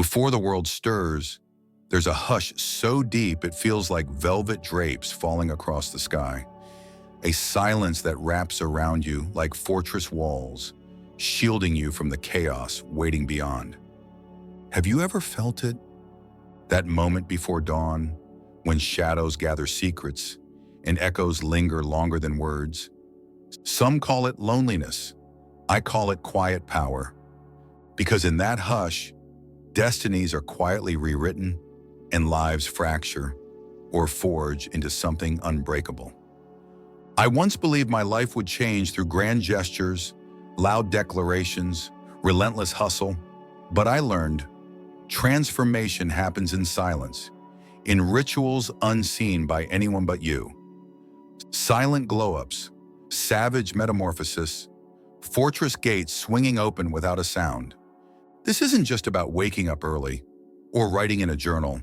Before the world stirs, there's a hush so deep it feels like velvet drapes falling across the sky. A silence that wraps around you like fortress walls, shielding you from the chaos waiting beyond. Have you ever felt it? That moment before dawn, when shadows gather secrets and echoes linger longer than words? Some call it loneliness. I call it quiet power. Because in that hush, destinies are quietly rewritten and lives fracture or forge into something unbreakable. I once believed my life would change through grand gestures, loud declarations, relentless hustle, but I learned transformation happens in silence, in rituals unseen by anyone but you. Silent glow-ups, savage metamorphosis, fortress gates swinging open without a sound. This isn't just about waking up early, or writing in a journal,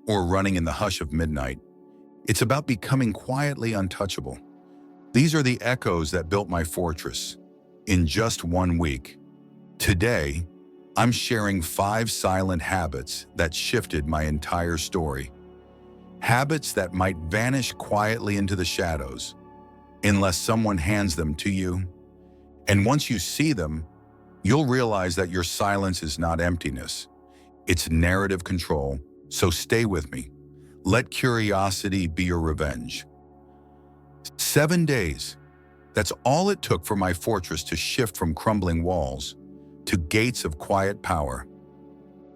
or running in the hush of midnight. It's about becoming quietly untouchable. These are the echoes that built my fortress in just 1 week. Today, I'm sharing 5 silent habits that shifted my entire story. Habits that might vanish quietly into the shadows unless someone hands them to you. And once you see them, you'll realize that your silence is not emptiness. It's narrative control, so stay with me. Let curiosity be your revenge. 7 days. That's all it took for my fortress to shift from crumbling walls to gates of quiet power.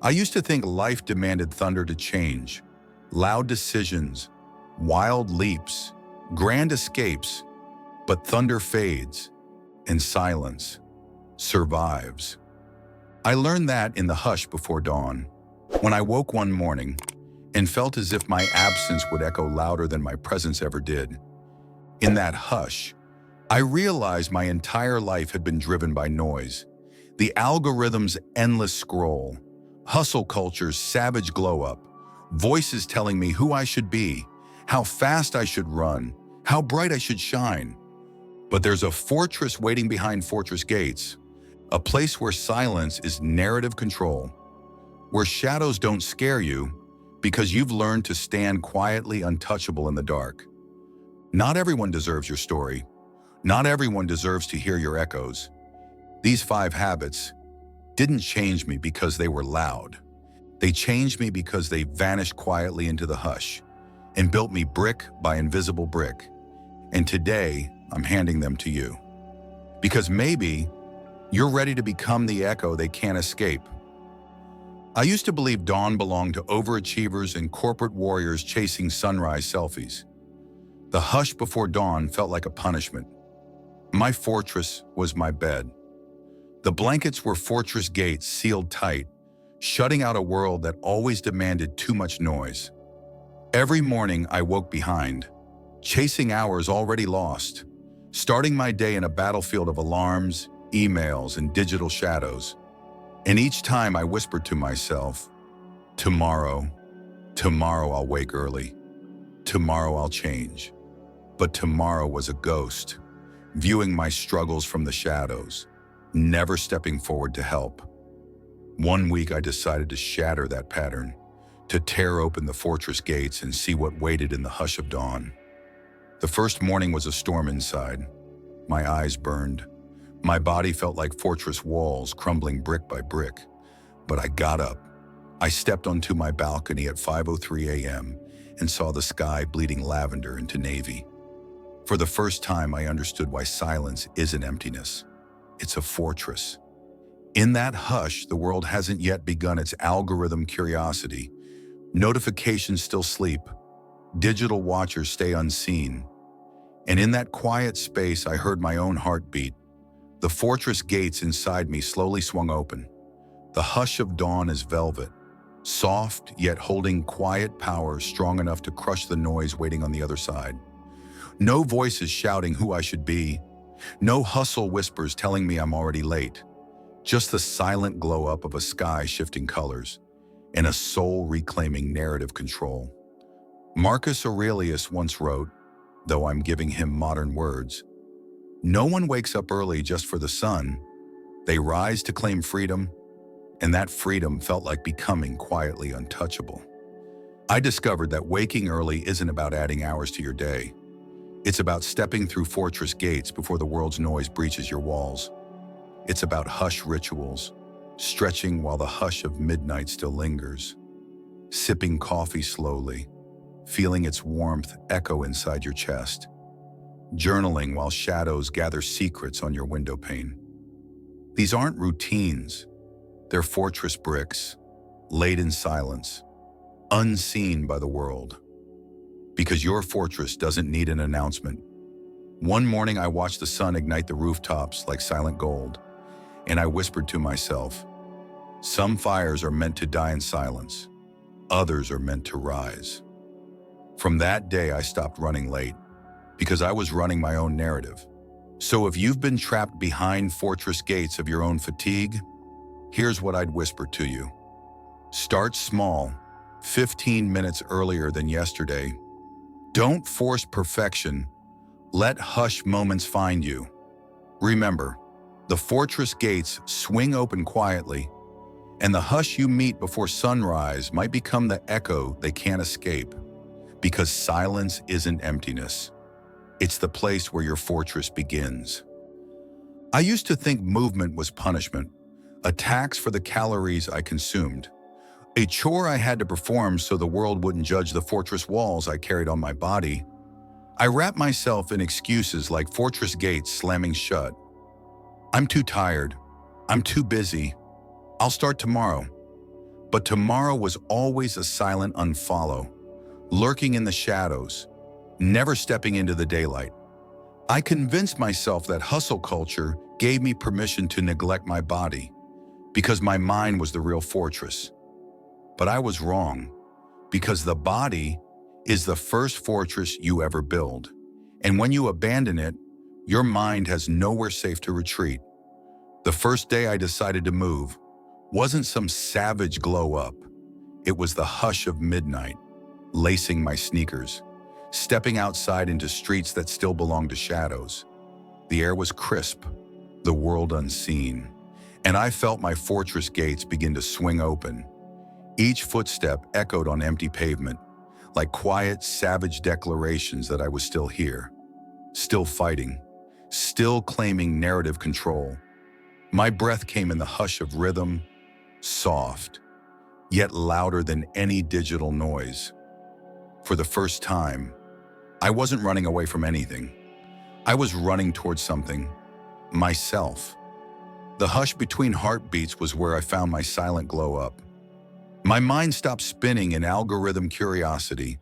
I used to think life demanded thunder to change, loud decisions, wild leaps, grand escapes, but thunder fades and silence survives. I learned that in the hush before dawn, when I woke one morning and felt as if my absence would echo louder than my presence ever did. In that hush, I realized my entire life had been driven by noise. The algorithm's endless scroll, hustle culture's savage glow-up, voices telling me who I should be, how fast I should run, how bright I should shine. But there's a fortress waiting behind fortress gates, a place where silence is narrative control, where shadows don't scare you because you've learned to stand quietly untouchable in the dark. Not everyone deserves your story. Not everyone deserves to hear your echoes. These 5 habits didn't change me because they were loud. They changed me because they vanished quietly into the hush and built me brick by invisible brick. And today, I'm handing them to you. Because maybe you're ready to become the echo they can't escape. I used to believe dawn belonged to overachievers and corporate warriors chasing sunrise selfies. The hush before dawn felt like a punishment. My fortress was my bed. The blankets were fortress gates sealed tight, shutting out a world that always demanded too much noise. Every morning I woke behind, chasing hours already lost, starting my day in a battlefield of alarms, emails, and digital shadows. And each time I whispered to myself, tomorrow I'll wake early. Tomorrow I'll change. But tomorrow was a ghost, viewing my struggles from the shadows, never stepping forward to help. 1 week I decided to shatter that pattern, to tear open the fortress gates and see what waited in the hush of dawn. The first morning was a storm inside. My eyes burned. My body felt like fortress walls crumbling brick by brick. But I got up. I stepped onto my balcony at 5:03 a.m. and saw the sky bleeding lavender into navy. For the first time, I understood why silence isn't emptiness. It's a fortress. In that hush, the world hasn't yet begun its algorithm curiosity. Notifications still sleep. Digital watchers stay unseen. And in that quiet space, I heard my own heartbeat. The fortress gates inside me slowly swung open. The hush of dawn is velvet, soft yet holding quiet power strong enough to crush the noise waiting on the other side. No voices shouting who I should be. No hustle whispers telling me I'm already late. Just the silent glow up of a sky shifting colors and a soul reclaiming narrative control. Marcus Aurelius once wrote, though I'm giving him modern words, "No one wakes up early just for the sun. They rise to claim freedom, and that freedom felt like becoming quietly untouchable. I discovered that waking early isn't about adding hours to your day. It's about stepping through fortress gates before the world's noise breaches your walls. It's about hush rituals, stretching while the hush of midnight still lingers, sipping coffee slowly, feeling its warmth echo inside your chest, journaling while shadows gather secrets on your window pane. These aren't routines, they're fortress bricks, laid in silence, unseen by the world. Because your fortress doesn't need an announcement. One morning I watched the sun ignite the rooftops like silent gold, and I whispered to myself, some fires are meant to die in silence, others are meant to rise. From that day I stopped running late, because I was running my own narrative. So if you've been trapped behind fortress gates of your own fatigue, here's what I'd whisper to you. Start small, 15 minutes earlier than yesterday. Don't force perfection. Let hush moments find you. Remember, the fortress gates swing open quietly, and the hush you meet before sunrise might become the echo they can't escape. Because silence isn't emptiness. It's the place where your fortress begins. I used to think movement was punishment, a tax for the calories I consumed, a chore I had to perform so the world wouldn't judge the fortress walls I carried on my body. I wrapped myself in excuses like fortress gates slamming shut. I'm too tired. I'm too busy. I'll start tomorrow. But tomorrow was always a silent unfollow, lurking in the shadows, never stepping into the daylight. I convinced myself that hustle culture gave me permission to neglect my body because my mind was the real fortress. But I was wrong, because the body is the first fortress you ever build. And when you abandon it, your mind has nowhere safe to retreat. The first day I decided to move wasn't some savage glow up. It was the hush of midnight, lacing my sneakers, stepping outside into streets that still belong to shadows. The air was crisp, the world unseen, and I felt my fortress gates begin to swing open. Each footstep echoed on empty pavement, like quiet, savage declarations that I was still here, still fighting, still claiming narrative control. My breath came in the hush of rhythm, soft, yet louder than any digital noise. For the first time, I wasn't running away from anything. I was running towards something, myself. The hush between heartbeats was where I found my silent glow up. My mind stopped spinning in algorithm curiosity.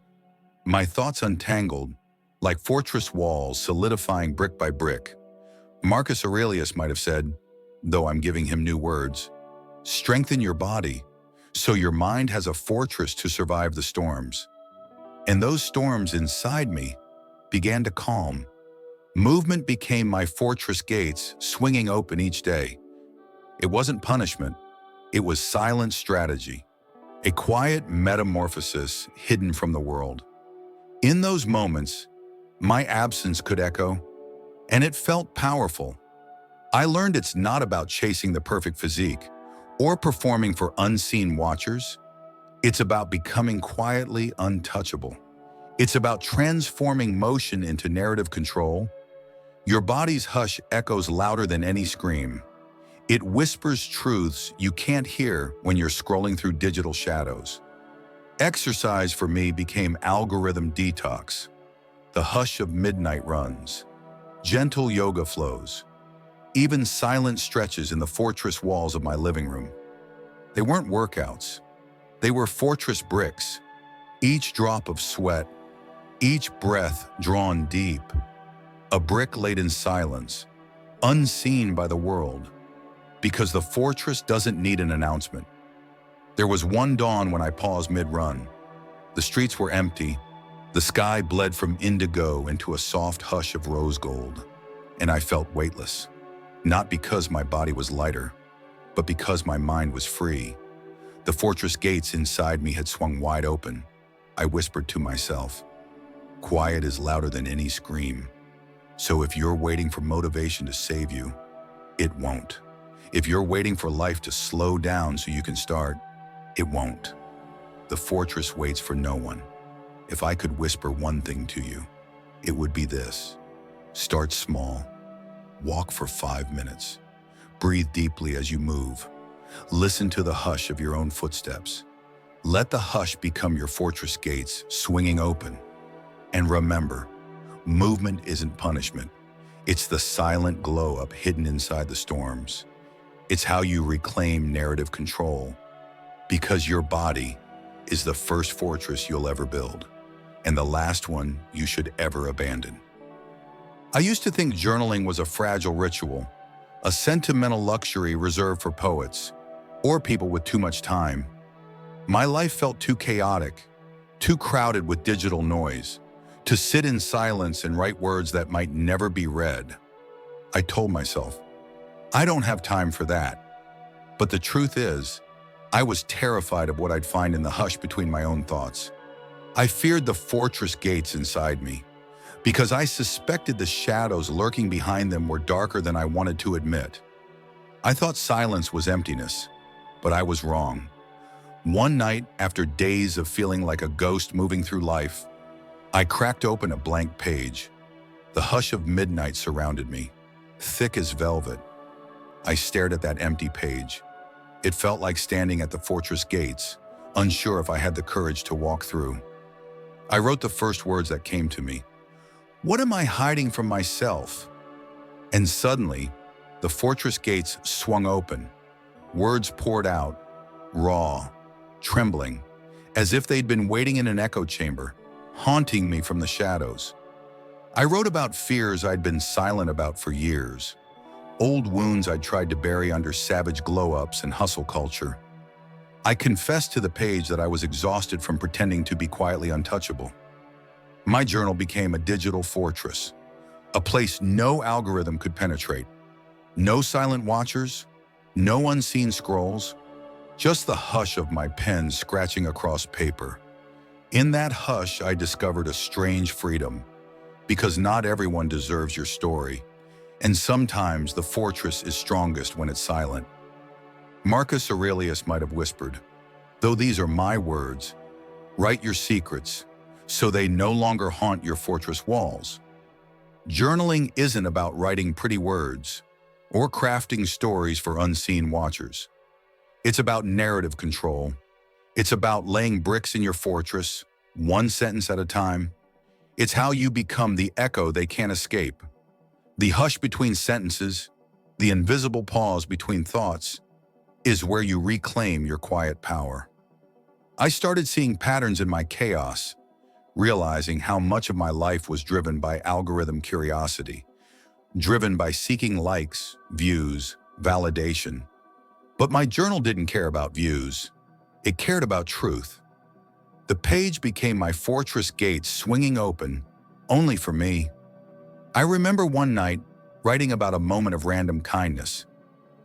My thoughts untangled, like fortress walls solidifying brick by brick. Marcus Aurelius might have said, though I'm giving him new words, strengthen your body so your mind has a fortress to survive the storms. And those storms inside me began to calm. Movement became my fortress gates, swinging open each day. It wasn't punishment, it was silent strategy. A quiet metamorphosis hidden from the world. In those moments, my absence could echo, and it felt powerful. I learned it's not about chasing the perfect physique or performing for unseen watchers. It's about becoming quietly untouchable. It's about transforming motion into narrative control. Your body's hush echoes louder than any scream. It whispers truths you can't hear when you're scrolling through digital shadows. Exercise for me became algorithm detox, the hush of midnight runs, gentle yoga flows, even silent stretches in the fortress walls of my living room. They weren't workouts. They were fortress bricks, each drop of sweat, each breath drawn deep, a brick laid in silence, unseen by the world. Because the fortress doesn't need an announcement. There was one dawn when I paused mid-run. The streets were empty. The sky bled from indigo into a soft hush of rose gold. And I felt weightless. Not because my body was lighter, but because my mind was free. The fortress gates inside me had swung wide open. I whispered to myself, quiet is louder than any scream. So if you're waiting for motivation to save you, it won't. If you're waiting for life to slow down so you can start, it won't. The fortress waits for no one. If I could whisper one thing to you, it would be this. Start small. Walk for 5 minutes. Breathe deeply as you move. Listen to the hush of your own footsteps. Let the hush become your fortress gates swinging open. And remember, movement isn't punishment. It's the silent glow-up hidden inside the storms. It's how you reclaim narrative control. Because your body is the first fortress you'll ever build, and the last one you should ever abandon. I used to think journaling was a fragile ritual, a sentimental luxury reserved for poets, or people with too much time. My life felt too chaotic, too crowded with digital noise, to sit in silence and write words that might never be read. I told myself, I don't have time for that. But the truth is, I was terrified of what I'd find in the hush between my own thoughts. I feared the fortress gates inside me, because I suspected the shadows lurking behind them were darker than I wanted to admit. I thought silence was emptiness, but I was wrong. One night, after days of feeling like a ghost moving through life, I cracked open a blank page. The hush of midnight surrounded me, thick as velvet. I stared at that empty page. It felt like standing at the fortress gates, unsure if I had the courage to walk through. I wrote the first words that came to me. What am I hiding from myself? And suddenly, the fortress gates swung open. Words poured out, raw, trembling, as if they'd been waiting in an echo chamber, haunting me from the shadows. I wrote about fears I'd been silent about for years, old wounds I'd tried to bury under savage glow-ups and hustle culture. I confessed to the page that I was exhausted from pretending to be quietly untouchable. My journal became a digital fortress, a place no algorithm could penetrate. No silent watchers, no unseen scrolls, just the hush of my pen scratching across paper. In that hush, I discovered a strange freedom, because not everyone deserves your story, and sometimes the fortress is strongest when it's silent. Marcus Aurelius might have whispered, though these are my words, write your secrets, so they no longer haunt your fortress walls. Journaling isn't about writing pretty words or crafting stories for unseen watchers. It's about narrative control. It's about laying bricks in your fortress, one sentence at a time. It's how you become the echo they can't escape. The hush between sentences, the invisible pause between thoughts, is where you reclaim your quiet power. I started seeing patterns in my chaos, realizing how much of my life was driven by algorithm curiosity, driven by seeking likes, views, validation. But my journal didn't care about views. It cared about truth. The page became my fortress gate swinging open, only for me. I remember one night writing about a moment of random kindness.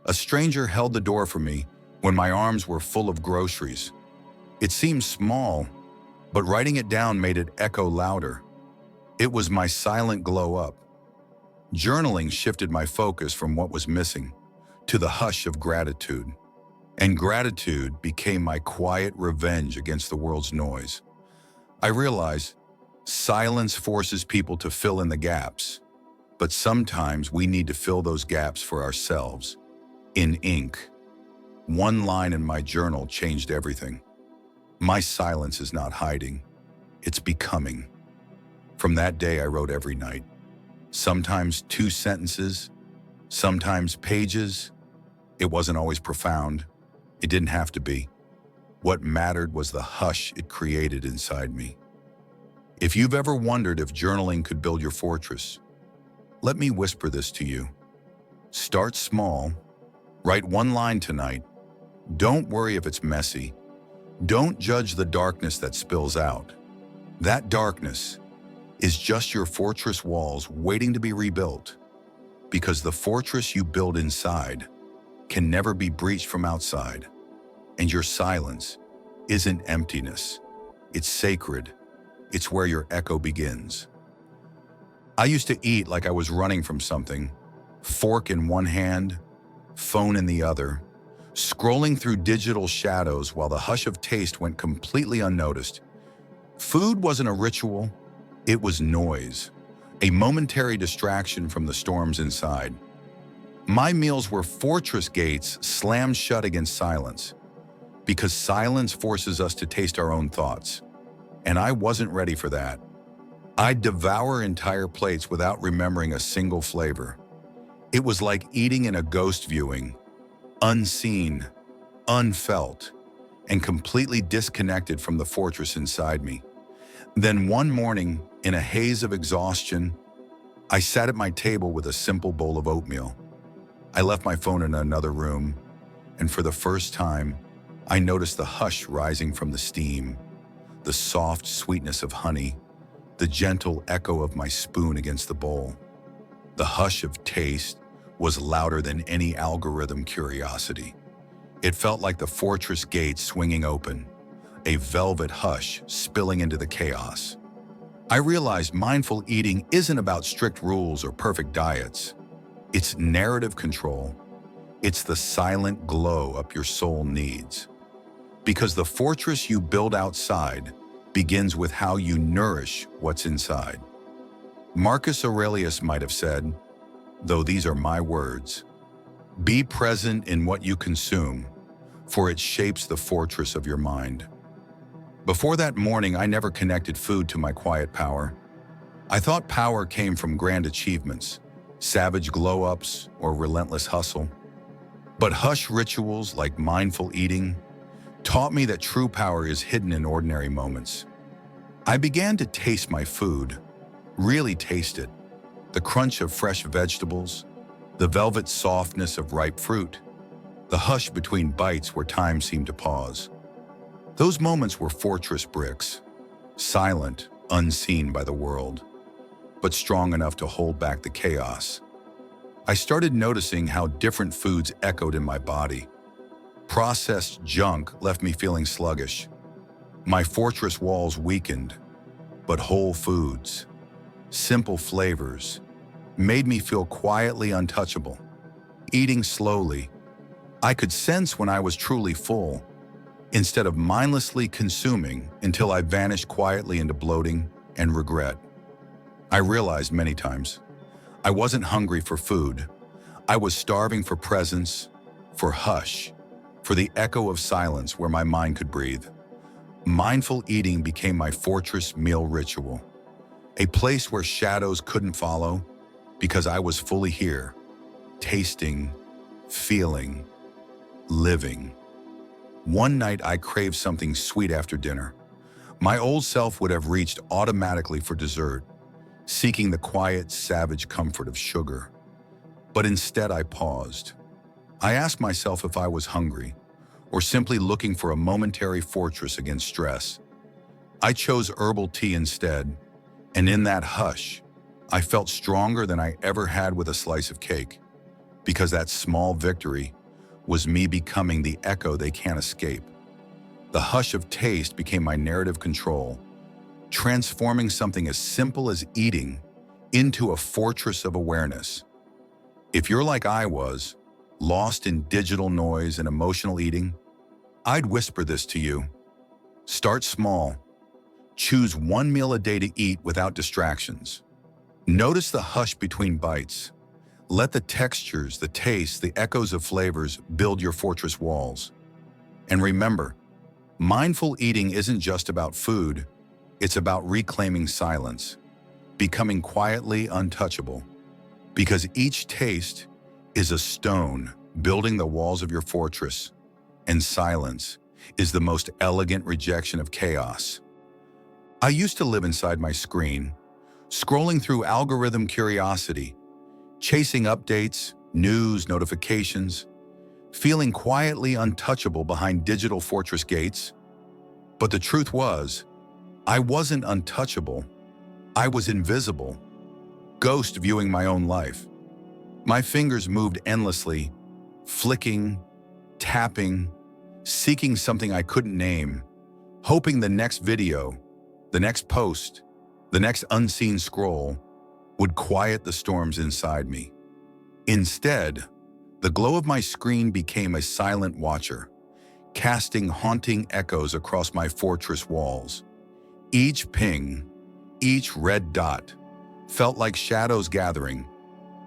A stranger held the door for me when my arms were full of groceries. It seemed small, but writing it down made it echo louder. It was my silent glow up. Journaling shifted my focus from what was missing to the hush of gratitude. And gratitude became my quiet revenge against the world's noise. I realized silence forces people to fill in the gaps, but sometimes we need to fill those gaps for ourselves. In ink. One line in my journal changed everything. My silence is not hiding, it's becoming. From that day, I wrote every night. Sometimes 2 sentences, sometimes pages. It wasn't always profound. It didn't have to be. What mattered was the hush it created inside me. If you've ever wondered if journaling could build your fortress, let me whisper this to you. Start small. Write 1 line tonight. Don't worry if it's messy. Don't judge the darkness that spills out. That darkness is just your fortress walls waiting to be rebuilt, because the fortress you build inside can never be breached from outside. And your silence isn't emptiness. It's sacred. It's where your echo begins. I used to eat like I was running from something, fork in one hand, phone in the other, scrolling through digital shadows while the hush of taste went completely unnoticed. Food wasn't a ritual, it was noise, a momentary distraction from the storms inside. My meals were fortress gates slammed shut against silence, because silence forces us to taste our own thoughts. And I wasn't ready for that. I'd devour entire plates without remembering a single flavor. It was like eating in a ghost viewing, unseen, unfelt, and completely disconnected from the fortress inside me. Then one morning, in a haze of exhaustion, I sat at my table with a simple bowl of oatmeal. I left my phone in another room, and for the first time, I noticed the hush rising from the steam, the soft sweetness of honey, the gentle echo of my spoon against the bowl. The hush of taste was louder than any algorithm curiosity. It felt like the fortress gates swinging open, a velvet hush spilling into the chaos. I realized mindful eating isn't about strict rules or perfect diets. It's narrative control. It's the silent glow up your soul needs. Because the fortress you build outside begins with how you nourish what's inside. Marcus Aurelius might have said, though these are my words, "Be present in what you consume, for it shapes the fortress of your mind." Before that morning, I never connected food to my quiet power. I thought power came from grand achievements, savage glow-ups, or relentless hustle. But hush rituals like mindful eating taught me that true power is hidden in ordinary moments. I began to taste my food, really taste it. The crunch of fresh vegetables, the velvet softness of ripe fruit, the hush between bites where time seemed to pause. Those moments were fortress bricks, silent, unseen by the world, but strong enough to hold back the chaos. I started noticing how different foods echoed in my body. Processed junk left me feeling sluggish. My fortress walls weakened, but whole foods, simple flavors, made me feel quietly untouchable. Eating slowly, I could sense when I was truly full, instead of mindlessly consuming until I vanished quietly into bloating and regret. I realized many times, I wasn't hungry for food. I was starving for presence, for hush, for the echo of silence where my mind could breathe. Mindful eating became my fortress meal ritual, a place where shadows couldn't follow because I was fully here, tasting, feeling, living. One night I craved something sweet after dinner. My old self would have reached automatically for dessert, seeking the quiet, savage comfort of sugar. But instead I paused. I asked myself if I was hungry, or simply looking for a momentary fortress against stress. I chose herbal tea instead, and in that hush, I felt stronger than I ever had with a slice of cake, because that small victory was me becoming the echo they can't escape. The hush of taste became my narrative control, transforming something as simple as eating into a fortress of awareness. If you're like I was, lost in digital noise and emotional eating, I'd whisper this to you. Start small. Choose one meal a day to eat without distractions. Notice the hush between bites. Let the textures, the tastes, the echoes of flavors build your fortress walls. And remember, mindful eating isn't just about food, it's about reclaiming silence, becoming quietly untouchable. Because each taste is a stone building the walls of your fortress, and silence is the most elegant rejection of chaos. I used to live inside my screen, scrolling through algorithm curiosity, chasing updates, news, notifications, feeling quietly untouchable behind digital fortress gates. But the truth was, I wasn't untouchable. I was invisible, ghost viewing my own life. My fingers moved endlessly, flicking, tapping, seeking something I couldn't name, hoping the next video, the next post, the next unseen scroll would quiet the storms inside me. Instead, The glow of my screen became a silent watcher, casting haunting echoes across my fortress walls. Each ping, each red dot, felt like shadows gathering,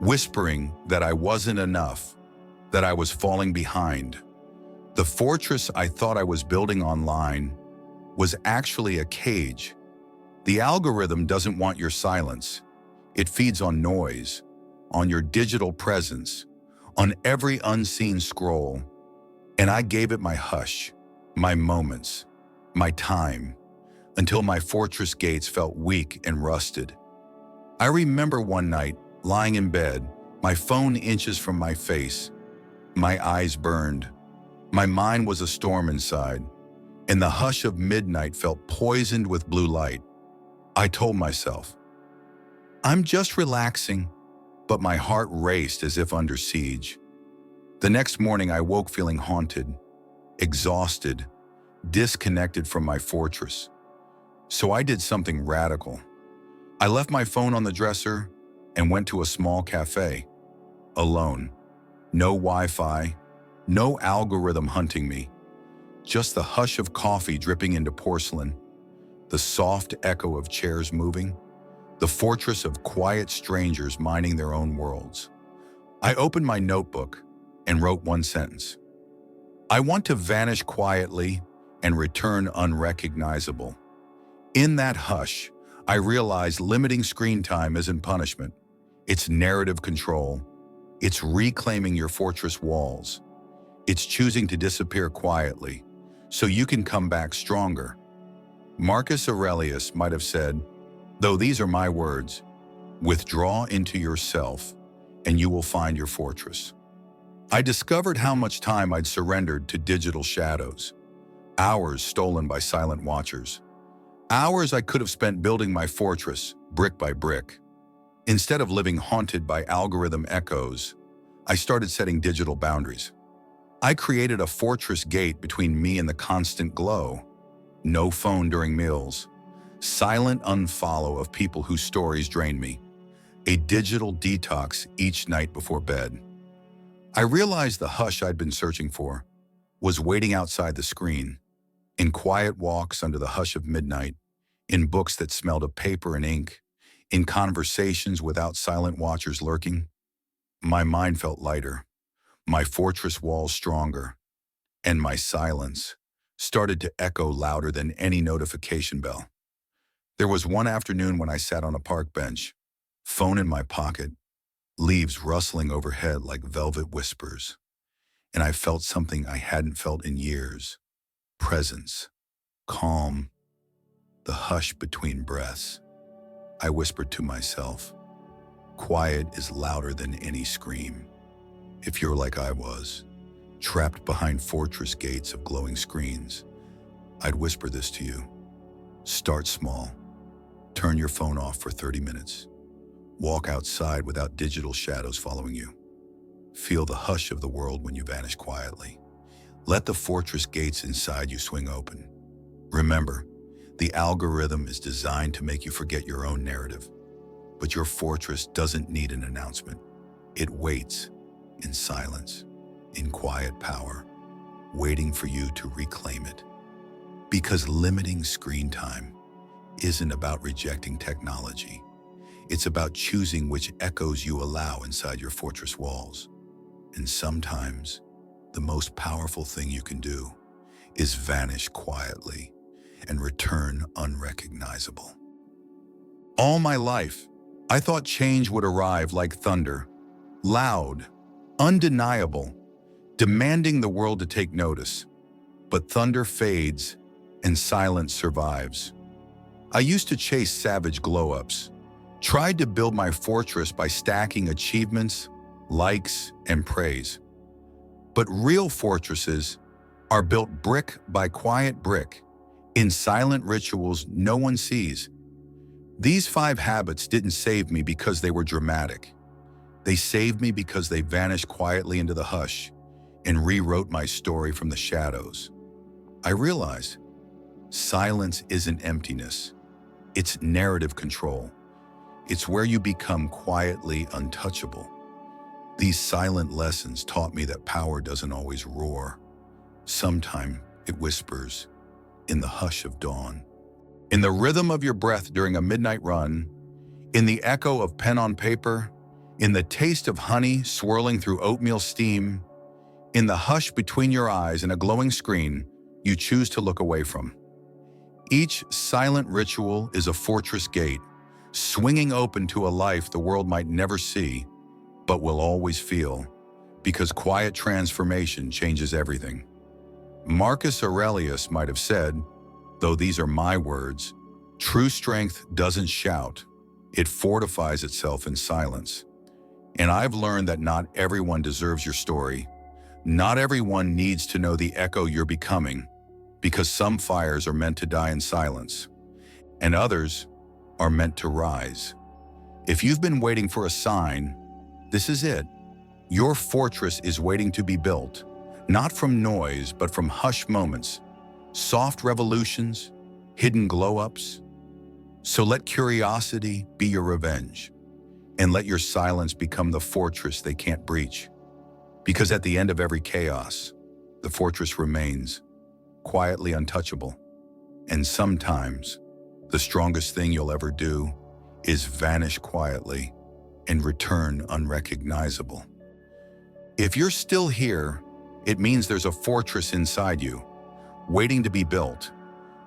whispering that I wasn't enough, that I was falling behind. The fortress I thought I was building online was actually a cage. The algorithm doesn't want your silence. It feeds on noise, on your digital presence, on every unseen scroll. And I gave it my hush, my moments, my time, until my fortress gates felt weak and rusted. I remember one night, lying in bed, my phone inches from my face, my eyes burned. My mind was a storm inside, and the hush of midnight felt poisoned with blue light. I told myself, I'm just relaxing, but my heart raced as if under siege. The next morning I woke feeling haunted, exhausted, disconnected from my fortress. So I did something radical. I left my phone on the dresser and went to a small cafe, alone. No Wi-Fi, no algorithm hunting me, just the hush of coffee dripping into porcelain, the soft echo of chairs moving, the fortress of quiet strangers minding their own worlds. I opened my notebook and wrote one sentence. I want to vanish quietly and return unrecognizable. In that hush, I realized limiting screen time isn't punishment. It's narrative control. It's reclaiming your fortress walls. It's choosing to disappear quietly so you can come back stronger. Marcus Aurelius might have said, though these are my words, withdraw into yourself and you will find your fortress. I discovered how much time I'd surrendered to digital shadows, hours stolen by silent watchers, hours I could have spent building my fortress brick by brick. Instead of living haunted by algorithm echoes, I started setting digital boundaries. I created a fortress gate between me and the constant glow. No phone during meals, silent unfollow of people whose stories drained me, a digital detox each night before bed. I realized the hush I'd been searching for was waiting outside the screen, in quiet walks under the hush of midnight, in books that smelled of paper and ink, in conversations without silent watchers lurking. My mind felt lighter, my fortress walls stronger, and my silence started to echo louder than any notification bell. There was one afternoon when I sat on a park bench, phone in my pocket, leaves rustling overhead like velvet whispers, and I felt something I hadn't felt in years. Presence, calm, the hush between breaths. I whispered to myself, quiet is louder than any scream. If you're like I was, trapped behind fortress gates of glowing screens, I'd whisper this to you. Start small. Turn your phone off for 30 minutes. Walk outside without digital shadows following you. Feel the hush of the world when you vanish quietly. Let the fortress gates inside you swing open. Remember, the algorithm is designed to make you forget your own narrative. But your fortress doesn't need an announcement. It waits in silence, in quiet power, waiting for you to reclaim it. Because limiting screen time isn't about rejecting technology. It's about choosing which echoes you allow inside your fortress walls. And sometimes, the most powerful thing you can do is vanish quietly and return unrecognizable. All my life, I thought change would arrive like thunder, loud, undeniable, demanding the world to take notice. But thunder fades and silence survives. I used to chase savage glow-ups, tried to build my fortress by stacking achievements, likes, and praise. But real fortresses are built brick by quiet brick, in silent rituals no one sees. These 5 habits didn't save me because they were dramatic. They saved me because they vanished quietly into the hush and rewrote my story from the shadows. I realized silence isn't emptiness. It's narrative control. It's where you become quietly untouchable. These silent lessons taught me that power doesn't always roar. Sometimes it whispers in the hush of dawn, in the rhythm of your breath during a midnight run, in the echo of pen on paper, in the taste of honey swirling through oatmeal steam, in the hush between your eyes and a glowing screen you choose to look away from. Each silent ritual is a fortress gate, swinging open to a life the world might never see, but will always feel, because quiet transformation changes everything. Marcus Aurelius might have said, though these are my words, true strength doesn't shout, it fortifies itself in silence. And I've learned that not everyone deserves your story. Not everyone needs to know the echo you're becoming, because some fires are meant to die in silence, and others are meant to rise. If you've been waiting for a sign, this is it. Your fortress is waiting to be built, not from noise, but from hushed moments, soft revolutions, hidden glow-ups. So let curiosity be your revenge, and let your silence become the fortress they can't breach. Because at the end of every chaos, the fortress remains, quietly untouchable. And sometimes, the strongest thing you'll ever do is vanish quietly and return unrecognizable. If you're still here, it means there's a fortress inside you, waiting to be built,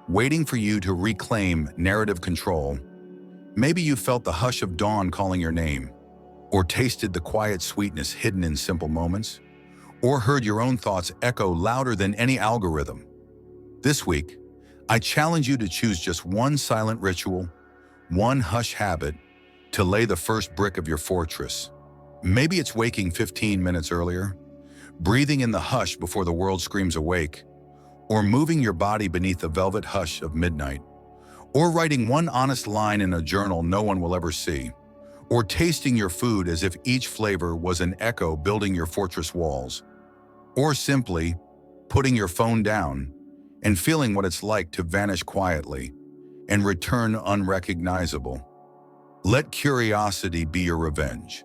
waiting for you to reclaim narrative control. Maybe you felt the hush of dawn calling your name, or tasted the quiet sweetness hidden in simple moments, or heard your own thoughts echo louder than any algorithm. This week, I challenge you to choose just one silent ritual, one hush habit, to lay the first brick of your fortress. Maybe it's waking 15 minutes earlier, breathing in the hush before the world screams awake, or moving your body beneath the velvet hush of midnight, or writing one honest line in a journal no one will ever see, or tasting your food as if each flavor was an echo building your fortress walls, or simply putting your phone down and feeling what it's like to vanish quietly and return unrecognizable. Let curiosity be your revenge.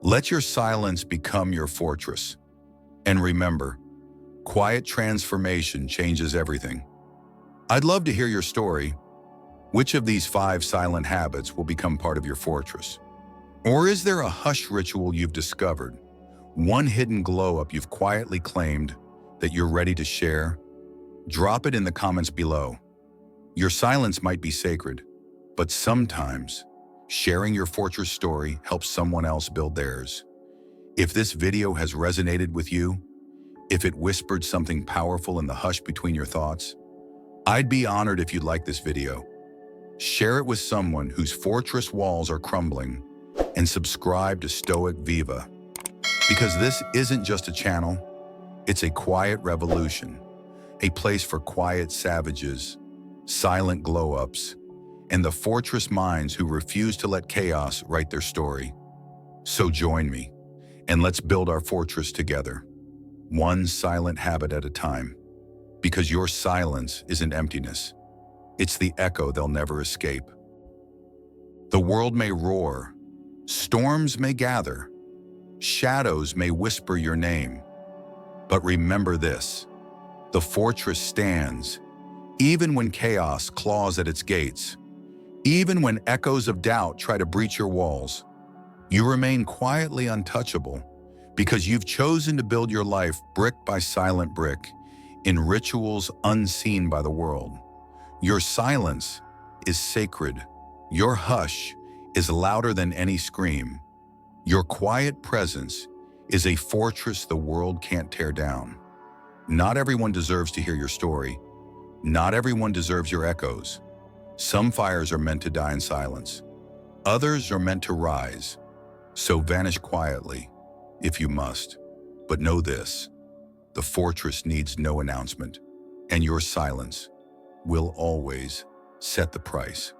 Let your silence become your fortress. And remember, quiet transformation changes everything. I'd love to hear your story. Which of these 5 silent habits will become part of your fortress? Or is there a hush ritual you've discovered, one hidden glow-up you've quietly claimed that you're ready to share? Drop it in the comments below. Your silence might be sacred, but sometimes sharing your fortress story helps someone else build theirs. If this video has resonated with you, if it whispered something powerful in the hush between your thoughts, I'd be honored if you'd like this video. Share it with someone whose fortress walls are crumbling, and subscribe to Stoic Viva. Because this isn't just a channel, it's a quiet revolution, a place for quiet savages, silent glow-ups, and the fortress minds who refuse to let chaos write their story. So join me, and let's build our fortress together, one silent habit at a time. Because your silence isn't emptiness, it's the echo they'll never escape. The world may roar, storms may gather, shadows may whisper your name, but remember this: the fortress stands, even when chaos claws at its gates, even when echoes of doubt try to breach your walls. You remain quietly untouchable because you've chosen to build your life brick by silent brick in rituals unseen by the world. Your silence is sacred. Your hush is louder than any scream. Your quiet presence is a fortress the world can't tear down. Not everyone deserves to hear your story. Not everyone deserves your echoes. Some fires are meant to die in silence. Others are meant to rise. So vanish quietly, if you must. But know this: the fortress needs no announcement, and your silence will always set the price.